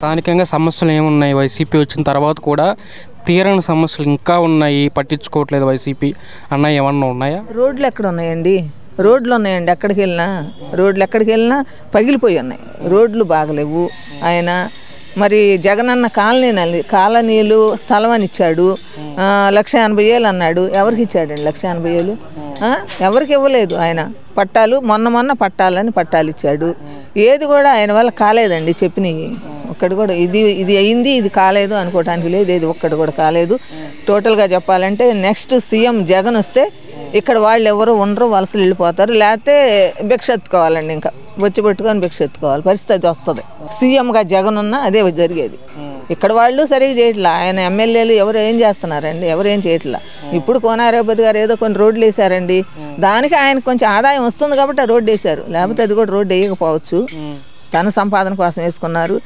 స్థానికంగా సమస్యలు ఏమున్నాయి? వైసీపీ వచ్చిన తర్వాత కూడా తీరని సమస్యలు ఇంకా ఉన్నాయి, పట్టించుకోవట్లేదు వైసీపీ అన్న ఏమన్నా ఉన్నాయా? రోడ్లు ఎక్కడ ఉన్నాయండి? రోడ్లు ఉన్నాయండి, ఎక్కడికి వెళ్ళినా రోడ్లు ఎక్కడికి వెళ్ళినా పగిలిపోయి ఉన్నాయి. రోడ్లు బాగలేవు. ఆయన మరి జగనన్న కాలనీలు స్థలం అని ఇచ్చాడు. 1,80,000 అన్నాడు. ఎవరికి ఇచ్చాడండి 1,80,000? ఎవరికి ఇవ్వలేదు. ఆయన పట్టాలు మొన్న పట్టాలని పట్టాలు ఇచ్చాడు. ఏది కూడా ఆయన వల్ల కాలేదండి. చెప్పినవి ఒక్కటి కూడా ఇది అయింది ఇది కాలేదు అనుకోవటానికి లేదు. ఏది ఒక్కటి కూడా కాలేదు. టోటల్గా చెప్పాలంటే నెక్స్ట్ సీఎం జగన్ వస్తే ఇక్కడ వాళ్ళు ఎవరు ఉండరు, వలసలు వెళ్ళిపోతారు. లేకపోతే భిక్ష ఎత్తుకోవాలండి. ఇంకా వచ్చి పెట్టుకొని భిక్ష ఎత్తుకోవాలి పరిస్థితి వస్తుంది. సీఎంగా జగన్ ఉన్నా అదే జరిగేది. ఇక్కడ వాళ్ళు సరిగ్గా చేయట్లా. ఆయన ఎమ్మెల్యేలు ఎవరు ఏం చేస్తున్నారండి? ఎవరు ఏం చేయట్లా. ఇప్పుడు కోనారాపతి గారు ఏదో కొన్ని రోడ్లు వేసారండి. దానికి ఆయన కొంచెం ఆదాయం వస్తుంది కాబట్టి ఆ రోడ్డు వేశారు. లేకపోతే అది కూడా రోడ్డు వేయకపోవచ్చు. తన సంపాదన కోసం వేసుకున్నారు.